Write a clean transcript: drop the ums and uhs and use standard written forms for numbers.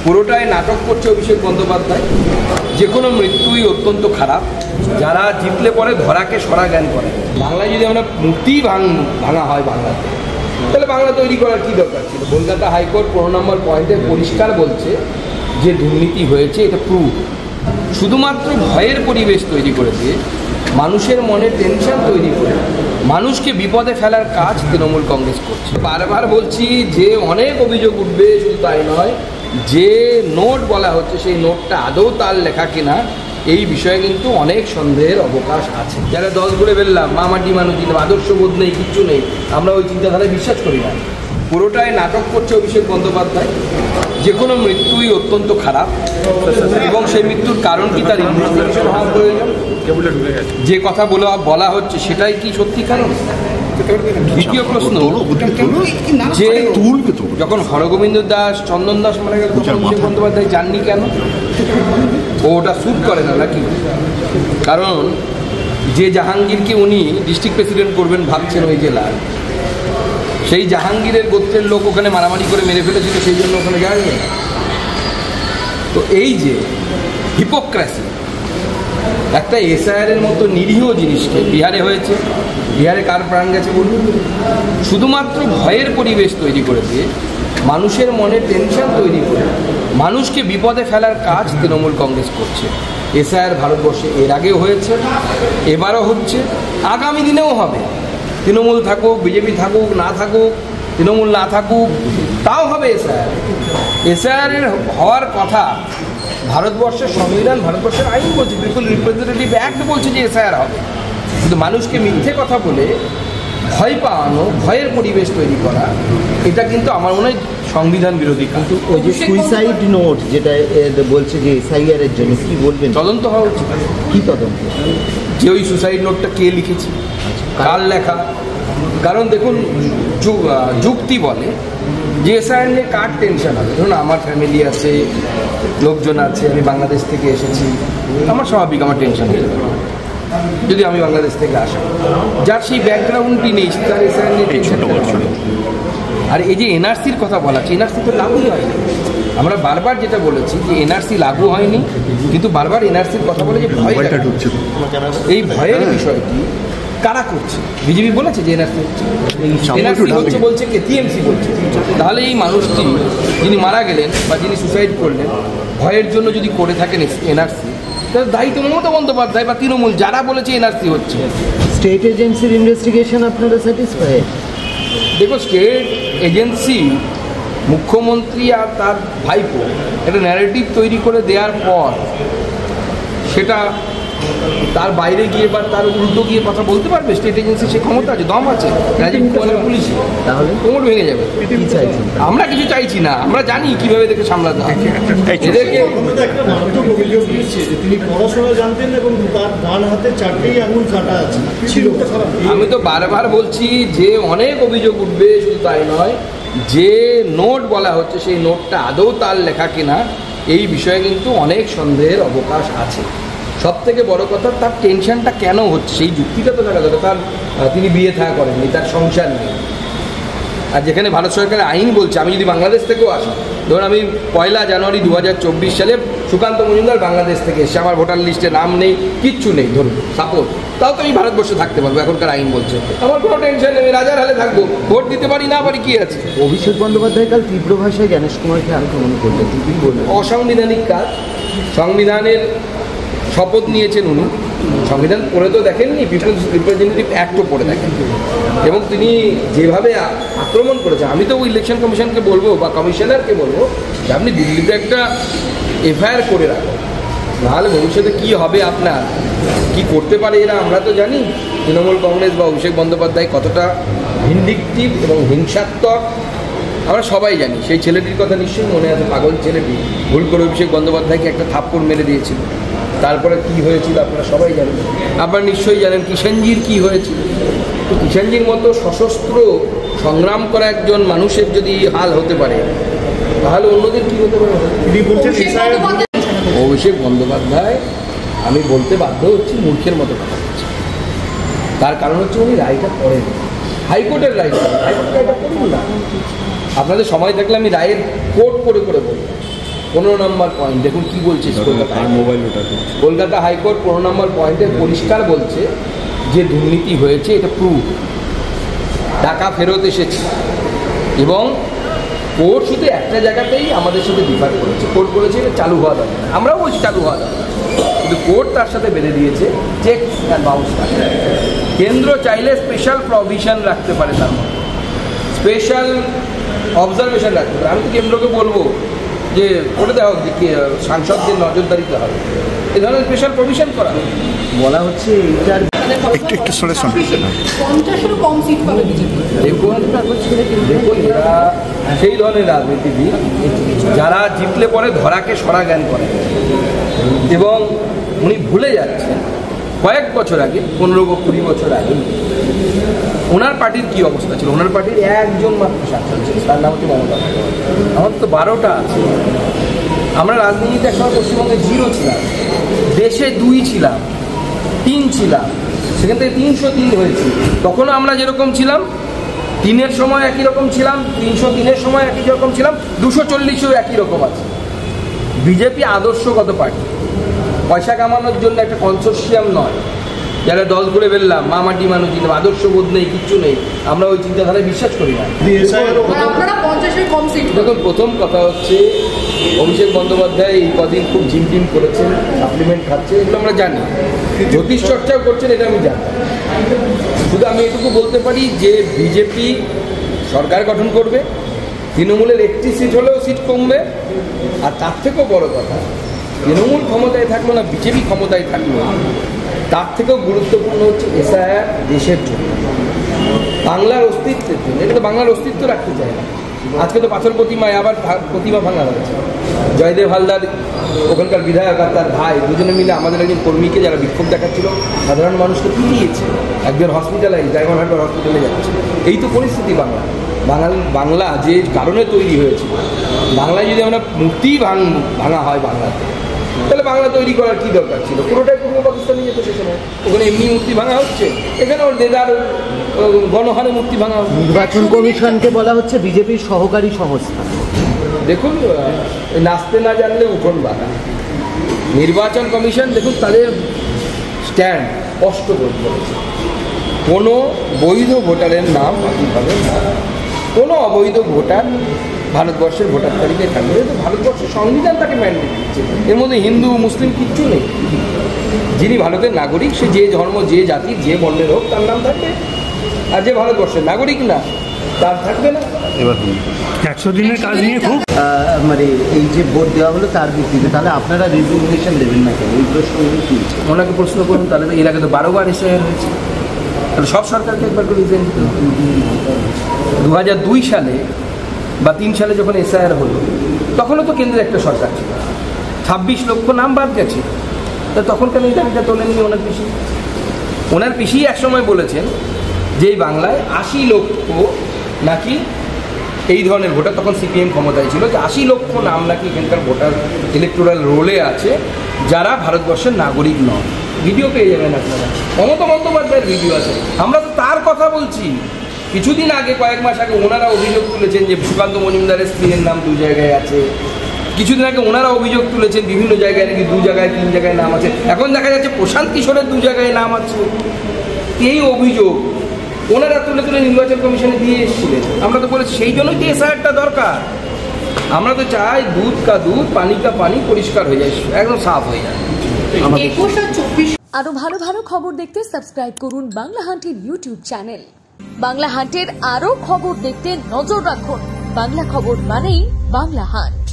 পুরোটাই নাটক করছে অভিষেক বন্দ্যোপাধ্যায়। যে কোনো মৃত্যুই অত্যন্ত খারাপ, যারা জিতলে পরে ধরাকে সরা জ্ঞান করে। বাংলায় যদি আমরা মূর্তি ভাঙা হয় বাংলাতে, তাহলে বাংলা তৈরি করার কী দরকার ছিল? কলকাতা হাইকোর্ট 15 নম্বর পয়েন্টে পরিষ্কার বলছে যে দুর্নীতি হয়েছে, এটা প্রুফ। শুধুমাত্র ভয়ের পরিবেশ তৈরি করে দিয়ে, মানুষের মনে টেনশন তৈরি করে মানুষকে বিপদে ফেলার কাজ তৃণমূল কংগ্রেস করছে। বারবার বলছি যে অনেক অভিযোগ উঠবে, শুধু তাই নয়, যে নোট বলা হচ্ছে সেই নোটটা আদৌ তার লেখা কিনা এই বিষয়ে কিন্তু অনেক সন্দেহের অবকাশ আছে। যারা দল করে বেরলাম মামাটি মানুষ, আদর্শবোধ নেই, কিচ্ছু নেই, আমরা ওই চিন্তাধারায় বিশ্বাস করি না। পুরোটাই নাটক করছে অভিষেক বন্দ্যোপাধ্যায়। যে কোনো মৃত্যুই অত্যন্ত খারাপ এবং সেই মৃত্যুর কারণ কি তার ইনভেস্টিগেশন হওয়া প্রয়োজন। যে কথা বলা হচ্ছে সেটাই কি সত্যি কারণ? দ্বিতীয় প্রশ্ন, যে যখন হরগোবিন্দ দাস, চন্দন দাস মারা গেল তখন অভিষেক বন্দ্যোপাধ্যায় যাননি কেন? ওটা শ্যুট করে না নাকি? কারণ যে জাহাঙ্গীরকে উনি ডিস্ট্রিক্ট প্রেসিডেন্ট করবেন ভাবছেন ওই জেলার, সেই জাহাঙ্গীরের গোত্রের লোক ওখানে মারামারি করে মেরে ফেলেছিল, সেই জন্য ওখানে যায়নি। তো এই যে হিপোক্রেসি, একটা এসআইআরের মতো নিরীহ জিনিসকে বিহারে হয়েছে, বিহারে কার প্রাণ গেছে বলুন? শুধুমাত্র ভয়ের পরিবেশ তৈরি করে দিয়ে, মানুষের মনে টেনশন তৈরি করে মানুষকে বিপদে ফেলার কাজ তৃণমূল কংগ্রেস করছে। এসআইআর ভারতবর্ষে এর আগেও হয়েছে, এবারও হচ্ছে, আগামী দিনেও হবে। তৃণমূল থাকুক, বিজেপি থাকুক, না থাকুক, তৃণমূল না থাকুক, তাও হবে এসআইআর। এসআইআরের হওয়ার কথা ভারতবর্ষের সংবিধান, ভারতবর্ষের আইন বলছে, পিপল রিপ্রেজেন্টেটিভ অ্যাক্ট বলছে যে এসআইআর হবে। কিন্তু মানুষকে মিথ্যে কথা বলে ভয় পাওয়ানো, ভয়ের পরিবেশ তৈরি করা, এটা কিন্তু আমার মনে হয় সংবিধান বিরোধী। কিন্তু ওই যে সুইসাইড নোট যেটা বলছে যে এসআইআরের জন্য, কি বলবেন? তদন্ত হওয়া উচিত। কি তদন্ত? যে ওই সুইসাইড নোটটা কে লিখেছে, কার লেখা? কারণ দেখুন, যুক্তি বলে যে এসআইআর নিয়ে কার টেনশন হবে। ধরুন আমার ফ্যামিলি আছে, লোকজন আছে, আমি বাংলাদেশ থেকে এসেছি, আমার স্বাভাবিক আমার টেনশন হতে পারে যদি আমি বাংলাদেশ থেকে আসি। যার সেই ব্যাকগ্রাউন্ডটি নেই, তার এসআইআর নিয়ে টেনশন হবে। আর এই যে এনআরসির কথা বলা হচ্ছে, এনআরসি তো লাগুই হয়নি। আমরা বারবার যেটা বলেছি যে এনআরসি লাগু হয়নি, কিন্তু বারবার এনআরসির কথা বলে যে ভয়টা ঢুকছে। এই ভয়ের বিষয়টি কারা করছে? বিজেপি বলেছে যে এনআরসি হচ্ছে, এনআরসি হচ্ছে বলছে কে? টিএমসি বলছে। তাহলে এই মানুষটি যিনি মারা গেলেন বা যিনি সুসাইড করলেন, ভয়ের জন্য যদি করে থাকেন এনআরসি, তাহলে দায়িত্ব মমতা বন্দ্যোপাধ্যায় বা তৃণমূল, যারা বলেছে এনআরসি হচ্ছে। স্টেট এজেন্সির ইনভেস্টিগেশন আপনারা স্যাটিসফাই? দেখো, স্টেট এজেন্সি, মুখ্যমন্ত্রী আর তার ভাইপো একটা ন্যারেটিভ তৈরি করে দেওয়ার পর সেটা তার বাইরে গিয়ে বা তার উল্টো গিয়ে কথা বলতে পারবে? স্টেট এজেন্সি সে ক্ষমতা আছে, দম আছে। রাজীব কুমারের পুলিশ, তাহলে কোমর ভেঙে যাবে। আমরা কিছু চাইছি না, আমরা জানি কিভাবে দেখে সামলাতে হয় এদেরকে। আমি তো বারবার বলছি যে অনেক অভিযোগ উঠবে, শুধু তাই নয়, যে নোট বলা হচ্ছে সেই নোটটা আদৌ তার লেখা কিনা এই বিষয়ে কিন্তু অনেক সন্দেহের অবকাশ আছে। সব থেকে বড় কথা, তার টেনশনটা কেন হচ্ছে সেই যুক্তিটা তো দেখা যাবে। তার তিনি বিয়ে থাকা করেননি, তার সংসার নেই। আর যেখানে ভারত সরকারের আইন বলছে, আমি যদি বাংলাদেশ থেকেও আসি, ধরুন আমি 1 জানুয়ারি 2024 সালে সুকান্ত মজুমদার বাংলাদেশ থেকে এসে, আমার ভোটার লিস্টে নাম নেই, কিচ্ছু নেই, ধরুন সাপোজ, তাও তো আমি ভারতবর্ষে থাকতে পারবো, এখনকার আইন বলছে। আমার কোনো টেনশন নেই, রাজার হালে থাকবো, ভোট দিতে পারি না পারি, কি আছে? অভিষেক বন্দ্যোপাধ্যায় কাল তীব্র ভাষায় জ্ঞানেশ কুমারকে আক্রমণ করলেন, অসাংবিধানিক কাজ। সংবিধানের শপথ নিয়েছেন উনি, সংবিধান পড়ে তো দেখেননি, পিপলস রিপ্রেজেন্টেটিভ অ্যাক্টও পড়ে দেখেন, এবং তিনি যেভাবে আক্রমণ করেছেন, আমি তো ইলেকশন কমিশনকে বলবো বা কমিশনারকে বলবো যে আপনি দিল্লিতে একটা এফআইআর করে রাখুন, নাহলে ভবিষ্যতে কী হবে, আপনার কি করতে পারে এরা আমরা তো জানি। তৃণমূল কংগ্রেস বা অভিষেক বন্দ্যোপাধ্যায় কতটা ভিন্ডিকটিভ এবং হিংসাত্মক আমরা সবাই জানি। সেই ছেলেটির কথা নিশ্চয়ই মনে আছে, পাগল ছেলেটি ভুল করে অভিষেক বন্দ্যোপাধ্যায়কে একটা থাপ্পড় মেরে দিয়েছিল, তারপরে কি হয়েছিল আপনারা সবাই জানেন। আপনারা নিশ্চয়ই জানেন কিষাণজির কি হয়েছিল। তো কিষাণজির মতো সশস্ত্র সংগ্রাম করা একজন মানুষের যদি হাল হতে পারে, তাহলে অন্যদের কি হতে পারে? অভিষেক বন্দ্যোপাধ্যায়, আমি বলতে বাধ্য হচ্ছি, মূর্খের মতো কথা বলছে। তার কারণ হচ্ছে উনি রায়টা পড়েন, হাইকোর্টের রায়টা, হাইকোর্টের রায়টা পড়ুন না। আপনাদের সময় থাকলে আমি রায়ের কোর্ট করে বলবো, 15 নম্বর পয়েন্ট দেখুন কি বলছে কলকাতা হাইকোর্ট 15 নম্বর পয়েন্টে পরিষ্কার বলছে যে দুর্নীতি হয়েছে, এটা প্রুফ, টাকা ফেরত এসেছে। এবং কোর্ট শুধু একটা জায়গাতেই আমাদের সাথে ডিফার করেছে, কোর্ট বলেছে এটা চালু হওয়া দরকার, আমরাও বলছি চালু হওয়া দরকার, কিন্তু কোর্ট তার সাথে বেঁধে দিয়েছে চেক অ্যান্ড বাউন্স। কেন্দ্র চাইলে স্পেশাল প্রভিশন রাখতে পারে, তার মধ্যে স্পেশাল অবজারভেশন রাখতে পারে। আমি তো কেন্দ্রকে বলবো যে করে দেওয়া হোক, যে সাংসদদের নজরদারিতে হবে, এ ধরনের স্পেশাল প্রভিশন করা বলা হচ্ছে এইটার দেখুন এরা সেই ধরনের রাজনীতিবিদ যারা জিতলে পরে ধরাকে সরা জ্ঞান করে, এবং উনি ভুলে যাচ্ছেন কয়েক বছর আগে, 15-20 বছর আগে ওনার পার্টির কী অবস্থা ছিল। ওনার পার্টির একজন মাত্র সাংসদ ছিল, তার নাম হচ্ছে মমতা। আমাদের তো 12টা আছে। আমরা রাজনীতিতে একসময় পশ্চিমবঙ্গে 0 ছিলাম, দেশে 2 ছিলাম, 3 ছিলাম, সেখান থেকে 303 হয়েছি। তখনও আমরা যেরকম ছিলাম, 3-এর সময় একই রকম ছিলাম, 303-এর সময় একই রকম ছিলাম, 240-এও একই রকম আছে। বিজেপি আদর্শগত পার্টি, পয়সা কামানোর জন্য একটা কনসোর্সিয়াম নয়, যারা দল করে ফেললাম মামাটি মানুষ দিলাম, আদর্শবোধ নেই, কিচ্ছু নেই, আমরা ওই চিন্তাধারায় বিশ্বাস করি না। দেখুন প্রথম কথা হচ্ছে অভিষেক বন্দ্যোপাধ্যায় এই কদিন খুব জিমটিম করেছেন, সাপ্লিমেন্ট খাচ্ছে, এগুলো আমরা জানি, জ্যোতিষ চর্চাও করছেন, এটা আমি জানি। শুধু আমি এটুকু বলতে পারি যে বিজেপি সরকার গঠন করবে, তৃণমূলের একটি সিট হলেও সিট কমবে, আর তার থেকেও বড় কথা তৃণমূল ক্ষমতায় থাকলো না বিজেপি ক্ষমতায় থাকলো, তার থেকেও গুরুত্বপূর্ণ হচ্ছে এসআইআর দেশের জন্য, বাংলার অস্তিত্বের জন্য। এটা তো বাংলার অস্তিত্ব রাখতে চায় না। আজকে তো পাথর প্রতিমায় আবার প্রতিমা ভাঙা হয়েছে। জয়দেব হালদার ওখানকার বিধায়ক আর তার ভাই দুজনে মিলে আমাদের একজন কর্মীকে, যারা বিক্ষোভ দেখাচ্ছিল, সাধারণ মানুষকে পিটিয়েছে, একজন হসপিটালাইজ, ডায়মন্ড হারবার হসপিটালে যাচ্ছে। এই তো পরিস্থিতি বাংলা যে কারণে তৈরি হয়েছে। বাংলায় যদি আমরা মূর্তি ভাঙা হয় বাংলাতে, তাহলে বাংলা তৈরি করার কী দরকার ছিল? পুরোটাই পূর্ব পাকিস্তানে যেত সে সময়, ওখানে এমনি মূর্তি ভাঙা হচ্ছে, এখানে ওর দেদার গণহারে মূর্তি ভাঙা হচ্ছে। নির্বাচন কমিশনকে বলা হচ্ছে বিজেপির সহকারী সংস্থা। দেখুন নাচতে না জানলে উঠোন বাঁধা। নির্বাচন কমিশন দেখুন তাদের স্ট্যান্ড স্পষ্ট করেছে, কোনো বৈধ ভোটারের নাম বাতিল হবে না, কোনো অবৈধ ভোটার ভারতবর্ষের ভোটার তালিকায় থাকবে। তো ভারতবর্ষের সংবিধান তাকে ম্যান্ডেট দিচ্ছে, এর মধ্যে হিন্দু মুসলিম কিচ্ছু নেই। যিনি ভারতের নাগরিক, সে যে ধর্ম, যে জাতি, যে বর্ণের হোক, তার নাম থাকবে, আর যে ভারতবর্ষের নাগরিক না তার থাকবে না। এবার 100 দিনের কাজ নিয়ে খুব মানে এই যে ভোট দেওয়া হলো তার ভিত্তিতে, তাহলে আপনারা রিজিগনেশন দেবেন না কেন? এই প্রশ্ন কি ওনাকে প্রশ্ন করুন। তাহলে তো এর আগে তো 12 বার এসআইআর হয়েছে, তাহলে সব সরকারকে একবার করে রিজাইন দিতে হবে। 2002 সালে বা 3 সালে যখন এসআইআর হলো, তখনও তো কেন্দ্রে একটা সরকার ছিল, 26 লক্ষ নাম বাদ গেছে, তা তখন কেন এই দাবিটা তোলেননি ওনার পিসি? ওনার পিসি একসময় বলেছেন যে এই বাংলায় 80 লক্ষ নাকি এই ধরনের ভোটার, তখন সিপিএম ক্ষমতায় ছিল, যে 80 লক্ষ নাম নাকি এখানকার ভোটার ইলেকটোরাল রোলে আছে যারা ভারতবর্ষের নাগরিক নয়। ভিডিও পেয়ে যাবেন আপনারা, মমতা বন্দ্যোপাধ্যায়ের ভিডিও আছে। আমরা তো তার কথা বলছি। কিছুদিন আগে, কয়েক মাস আগে ওনারা অভিযোগ তুলেছেন যে সুকান্ত মজুমদারের স্ত্রীর নাম 2 জায়গায় আছে। কিছুদিন আগে ওনারা অভিযোগ তুলেছেন বিভিন্ন জায়গায় নাকি 2 জায়গায় 3 জায়গায় নাম আছে। এখন দেখা যাচ্ছে প্রশান্ত কিশোরের 2 জায়গায় নাম আছে। এই অভিযোগ ওনারা তুলে তুলে নির্বাচন কমিশনে দিয়ে এসেছিলেন। আমরা তো বলেছি সেই জন্যই তো এসআইআরটা দরকার। আমরা তো চাই দুধ কা দুধ, পানি কা পানি পরিষ্কার হয়ে যায়, একদম সাফ হয়ে যায়। 21 আর 24 আরো ভালো ভালো খবর দেখতে সাবস্ক্রাইব করুন বাংলা হান্টের ইউটিউব চ্যানেল। বাংলা হান্টের আরো খবর দেখতে নজর রাখুন। বাংলা খবর মানেই বাংলা হান্ট।